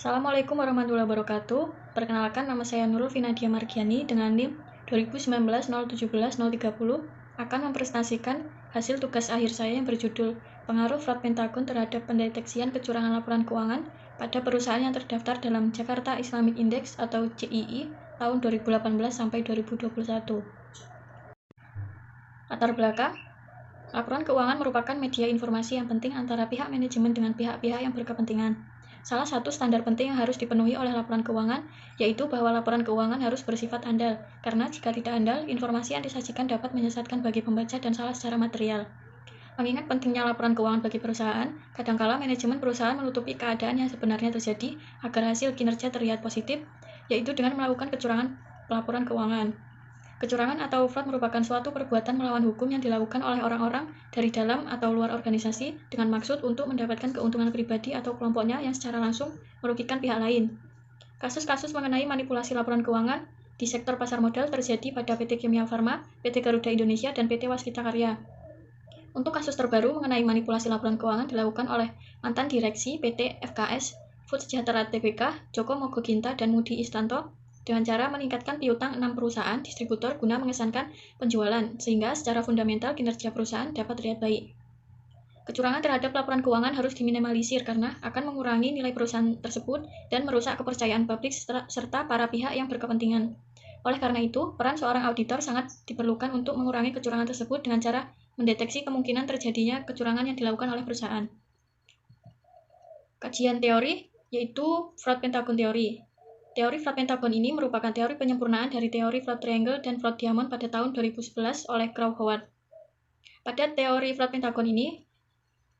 Assalamualaikum warahmatullahi wabarakatuh. Perkenalkan, nama saya Nurul Finadia Margiani dengan NIM 2019-017-030 akan mempresentasikan hasil tugas akhir saya yang berjudul Pengaruh Fraud Pentagon terhadap pendeteksian kecurangan laporan keuangan pada perusahaan yang terdaftar dalam Jakarta Islamic Index atau JII tahun 2018 sampai 2021. Latar belakang, laporan keuangan merupakan media informasi yang penting antara pihak manajemen dengan pihak-pihak yang berkepentingan. Salah satu standar penting yang harus dipenuhi oleh laporan keuangan, yaitu bahwa laporan keuangan harus bersifat andal, karena jika tidak andal, informasi yang disajikan dapat menyesatkan bagi pembaca dan salah secara material. Mengingat pentingnya laporan keuangan bagi perusahaan, kadangkala manajemen perusahaan menutupi keadaan yang sebenarnya terjadi agar hasil kinerja terlihat positif, yaitu dengan melakukan kecurangan pelaporan keuangan. Kecurangan atau fraud merupakan suatu perbuatan melawan hukum yang dilakukan oleh orang-orang dari dalam atau luar organisasi dengan maksud untuk mendapatkan keuntungan pribadi atau kelompoknya yang secara langsung merugikan pihak lain. Kasus-kasus mengenai manipulasi laporan keuangan di sektor pasar modal terjadi pada PT Kimia Farma, PT Garuda Indonesia, dan PT Waskita Karya. Untuk kasus terbaru mengenai manipulasi laporan keuangan dilakukan oleh mantan direksi PT FKS Food Sejahtera Tbk, Joko Mogoginta dan Mudi Istanto, dengan cara meningkatkan piutang 6 perusahaan distributor guna mengesankan penjualan, sehingga secara fundamental kinerja perusahaan dapat terlihat baik. Kecurangan terhadap laporan keuangan harus diminimalisir karena akan mengurangi nilai perusahaan tersebut dan merusak kepercayaan publik serta para pihak yang berkepentingan. Oleh karena itu, peran seorang auditor sangat diperlukan untuk mengurangi kecurangan tersebut dengan cara mendeteksi kemungkinan terjadinya kecurangan yang dilakukan oleh perusahaan. Kajian teori yaitu Fraud Pentagon Theory. Teori Fraud Pentagon ini merupakan teori penyempurnaan dari teori Fraud Triangle dan Fraud Diamond pada tahun 2011 oleh Crow Howard. Pada teori Fraud Pentagon ini,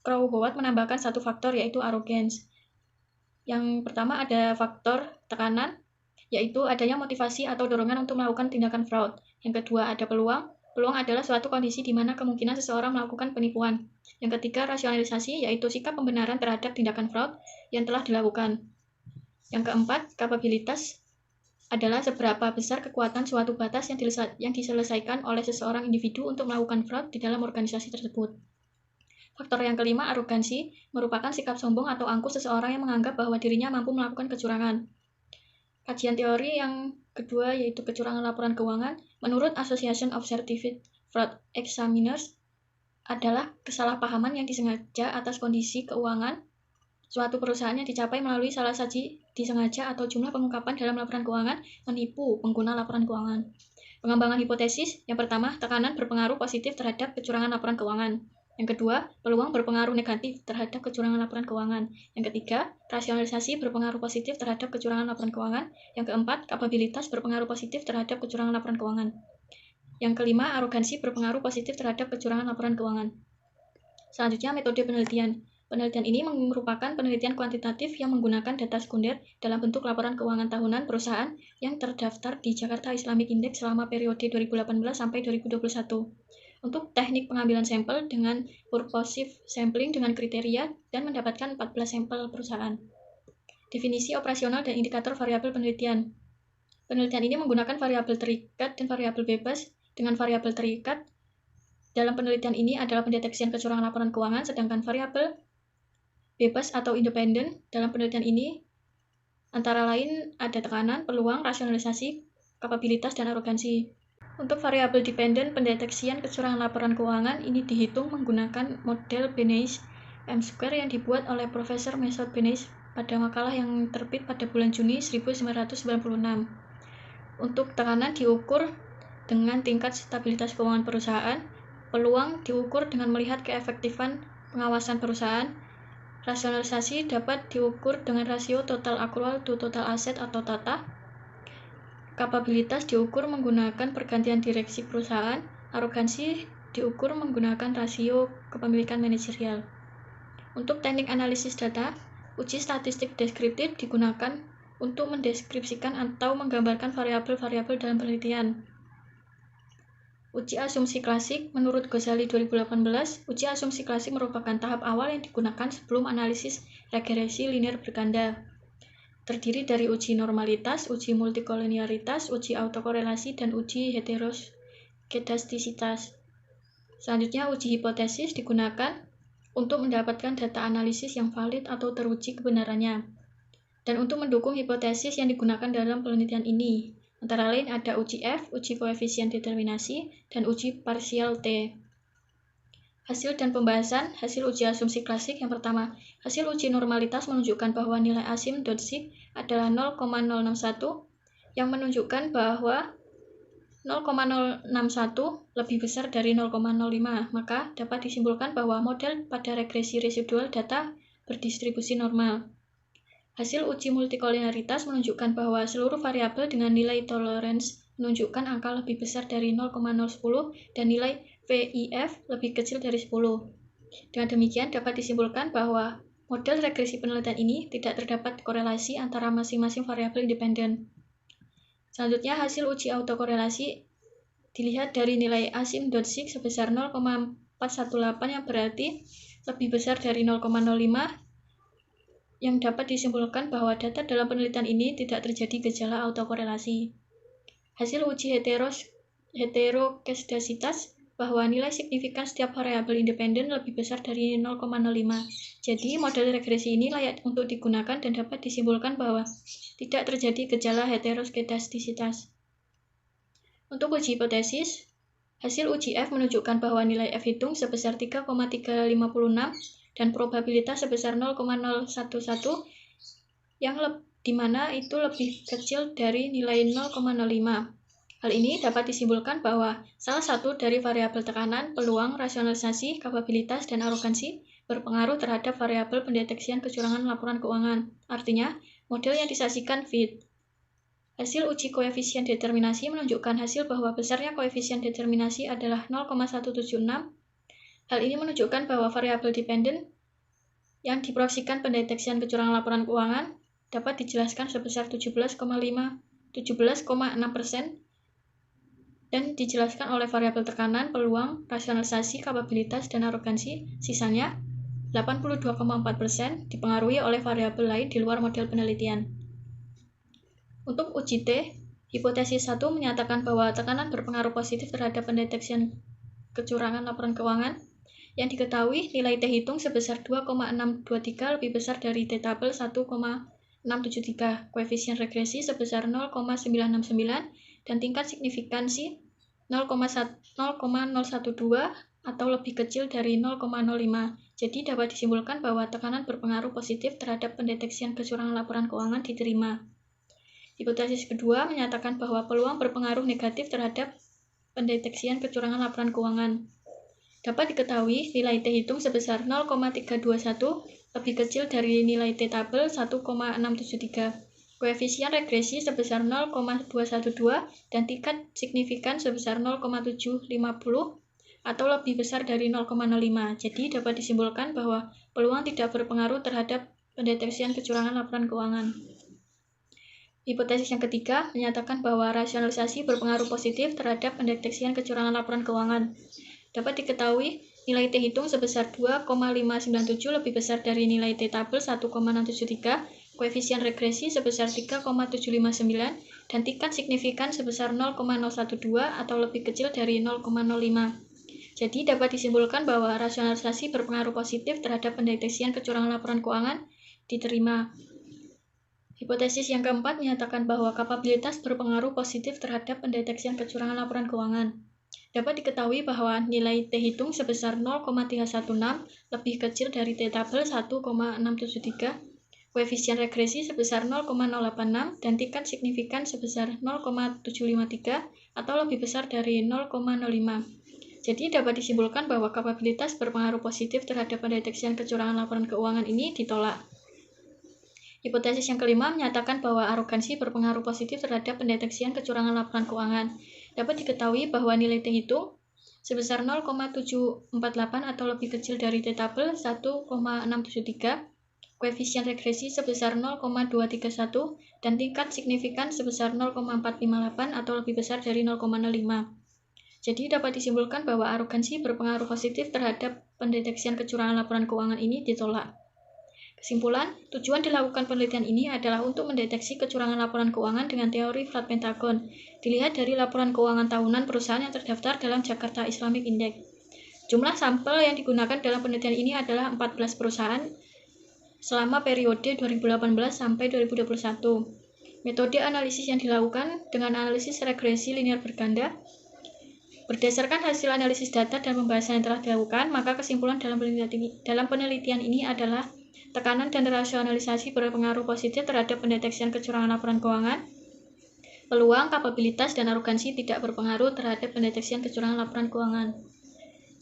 Crow Howard menambahkan satu faktor yaitu arrogance. Yang pertama ada faktor tekanan, yaitu adanya motivasi atau dorongan untuk melakukan tindakan fraud. Yang kedua ada peluang. Peluang adalah suatu kondisi di mana kemungkinan seseorang melakukan penipuan. Yang ketiga rasionalisasi, yaitu sikap pembenaran terhadap tindakan fraud yang telah dilakukan. Yang keempat, kapabilitas adalah seberapa besar kekuatan suatu batas yang diselesaikan oleh seseorang individu untuk melakukan fraud di dalam organisasi tersebut. Faktor yang kelima, arogansi, merupakan sikap sombong atau angkuh seseorang yang menganggap bahwa dirinya mampu melakukan kecurangan. Kajian teori yang kedua yaitu kecurangan laporan keuangan, menurut Association of Certified Fraud Examiners, adalah kesalahpahaman yang disengaja atas kondisi keuangan suatu perusahaan yang dicapai melalui salah saji disengaja atau jumlah pengungkapan dalam laporan keuangan menipu pengguna laporan keuangan. Pengembangan hipotesis, yang pertama, tekanan berpengaruh positif terhadap kecurangan laporan keuangan. Yang kedua, peluang berpengaruh negatif terhadap kecurangan laporan keuangan. Yang ketiga, rasionalisasi berpengaruh positif terhadap kecurangan laporan keuangan. Yang keempat, kapabilitas berpengaruh positif terhadap kecurangan laporan keuangan. Yang kelima, arogansi berpengaruh positif terhadap kecurangan laporan keuangan. Selanjutnya, metode penelitian. Penelitian ini merupakan penelitian kuantitatif yang menggunakan data sekunder dalam bentuk laporan keuangan tahunan perusahaan yang terdaftar di Jakarta Islamic Index selama periode 2018 sampai 2021. Untuk teknik pengambilan sampel dengan purposive sampling dengan kriteria dan mendapatkan 14 sampel perusahaan. Definisi operasional dan indikator variabel penelitian. Penelitian ini menggunakan variabel terikat dan variabel bebas. Dengan variabel terikat dalam penelitian ini adalah pendeteksian kecurangan laporan keuangan, sedangkan variabel bebas atau independen dalam penelitian ini antara lain ada tekanan, peluang, rasionalisasi, kapabilitas, dan arogansi. Untuk variabel dependen pendeteksian kecurangan laporan keuangan ini dihitung menggunakan model Beneish M-square yang dibuat oleh Profesor Mesut Beneish pada makalah yang terbit pada bulan Juni 1996. Untuk tekanan diukur dengan tingkat stabilitas keuangan perusahaan, peluang diukur dengan melihat keefektifan pengawasan perusahaan, rasionalisasi dapat diukur dengan rasio total accrual to total asset atau TATA. Kapabilitas diukur menggunakan pergantian direksi perusahaan. Arogansi diukur menggunakan rasio kepemilikan manajerial. Untuk teknik analisis data, uji statistik deskriptif digunakan untuk mendeskripsikan atau menggambarkan variabel-variabel dalam penelitian. Uji asumsi klasik, menurut Ghazali 2018, uji asumsi klasik merupakan tahap awal yang digunakan sebelum analisis regresi linear berganda. Terdiri dari uji normalitas, uji multikolinialitas, uji autokorelasi, dan uji heteroskedastisitas. Selanjutnya, uji hipotesis digunakan untuk mendapatkan data analisis yang valid atau teruji kebenarannya. Dan untuk mendukung hipotesis yang digunakan dalam penelitian ini, antara lain ada uji F, uji koefisien determinasi, dan uji parsial T. Hasil dan pembahasan hasil uji asumsi klasik yang pertama. Hasil uji normalitas menunjukkan bahwa nilai asymptotik adalah 0,061 yang menunjukkan bahwa 0,061 lebih besar dari 0,05, maka dapat disimpulkan bahwa model pada regresi residual data berdistribusi normal. Hasil uji multikoliniaritas menunjukkan bahwa seluruh variabel dengan nilai tolerance menunjukkan angka lebih besar dari 0,010 dan nilai VIF lebih kecil dari 10. Dengan demikian dapat disimpulkan bahwa model regresi penelitian ini tidak terdapat korelasi antara masing-masing variabel independen. Selanjutnya, hasil uji autokorelasi dilihat dari nilai asymptotik sebesar 0,418 yang berarti lebih besar dari 0,05, yang dapat disimpulkan bahwa data dalam penelitian ini tidak terjadi gejala autokorelasi. Hasil uji heterokedasitas bahwa nilai signifikan setiap variabel independen lebih besar dari 0,05. Jadi, model regresi ini layak untuk digunakan dan dapat disimpulkan bahwa tidak terjadi gejala heterokedastisitas. Untuk uji hipotesis, hasil uji F menunjukkan bahwa nilai F hitung sebesar 3,356 dan probabilitas sebesar 0,011 di mana itu lebih kecil dari nilai 0,05. Hal ini dapat disimpulkan bahwa salah satu dari variabel tekanan, peluang, rasionalisasi, kapabilitas, dan arogansi berpengaruh terhadap variabel pendeteksian kecurangan laporan keuangan. Artinya, model yang disajikan fit. Hasil uji koefisien determinasi menunjukkan hasil bahwa besarnya koefisien determinasi adalah 0,176. Hal ini menunjukkan bahwa variabel dependen yang diproyeksikan pendeteksian kecurangan laporan keuangan dapat dijelaskan sebesar 17,6% dan dijelaskan oleh variabel tekanan, peluang, rasionalisasi, kapabilitas, dan arogansi. Sisanya 82,4% dipengaruhi oleh variabel lain di luar model penelitian. Untuk uji T, hipotesis 1 menyatakan bahwa tekanan berpengaruh positif terhadap pendeteksian kecurangan laporan keuangan. Yang diketahui, nilai T hitung sebesar 2,623 lebih besar dari T tabel 1,673, koefisien regresi sebesar 0,969, dan tingkat signifikansi 0,012 atau lebih kecil dari 0,05. Jadi dapat disimpulkan bahwa tekanan berpengaruh positif terhadap pendeteksian kecurangan laporan keuangan diterima. Hipotesis kedua menyatakan bahwa peluang berpengaruh negatif terhadap pendeteksian kecurangan laporan keuangan. Dapat diketahui nilai T hitung sebesar 0,321 lebih kecil dari nilai T tabel 1,673. Koefisien regresi sebesar 0,212 dan tingkat signifikan sebesar 0,750 atau lebih besar dari 0,05. Jadi dapat disimpulkan bahwa peluang tidak berpengaruh terhadap pendeteksian kecurangan laporan keuangan. Hipotesis yang ketiga menyatakan bahwa rasionalisasi berpengaruh positif terhadap pendeteksian kecurangan laporan keuangan. Dapat diketahui nilai T hitung sebesar 2,597 lebih besar dari nilai T tabel 1,673, koefisien regresi sebesar 3,759, dan tingkat signifikan sebesar 0,012 atau lebih kecil dari 0,05. Jadi dapat disimpulkan bahwa rasionalisasi berpengaruh positif terhadap pendeteksian kecurangan laporan keuangan diterima. Hipotesis yang keempat menyatakan bahwa kapabilitas berpengaruh positif terhadap pendeteksian kecurangan laporan keuangan. Dapat diketahui bahwa nilai T hitung sebesar 0,316 lebih kecil dari T tabel 1,673, koefisien regresi sebesar 0,086, dan tingkat signifikan sebesar 0,753 atau lebih besar dari 0,05. Jadi dapat disimpulkan bahwa kapabilitas berpengaruh positif terhadap pendeteksian kecurangan laporan keuangan ini ditolak. Hipotesis yang kelima menyatakan bahwa arogansi berpengaruh positif terhadap pendeteksian kecurangan laporan keuangan. Dapat diketahui bahwa nilai T hitung sebesar 0,748 atau lebih kecil dari T tabel 1,673, koefisien regresi sebesar 0,231, dan tingkat signifikan sebesar 0,458 atau lebih besar dari 0,05. Jadi dapat disimpulkan bahwa arogansi berpengaruh positif terhadap pendeteksian kecurangan laporan keuangan ini ditolak. Kesimpulan, tujuan dilakukan penelitian ini adalah untuk mendeteksi kecurangan laporan keuangan dengan teori flat pentagon. Dilihat dari laporan keuangan tahunan perusahaan yang terdaftar dalam Jakarta Islamic Index. Jumlah sampel yang digunakan dalam penelitian ini adalah 14 perusahaan selama periode 2018 sampai 2021. Metode analisis yang dilakukan dengan analisis regresi linear berganda. Berdasarkan hasil analisis data dan pembahasan yang telah dilakukan, maka kesimpulan dalam penelitian ini adalah tekanan dan rasionalisasi berpengaruh positif terhadap pendeteksian kecurangan laporan keuangan. Peluang, kapabilitas, dan arogansi tidak berpengaruh terhadap pendeteksian kecurangan laporan keuangan.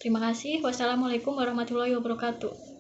Terima kasih. Wassalamualaikum warahmatullahi wabarakatuh.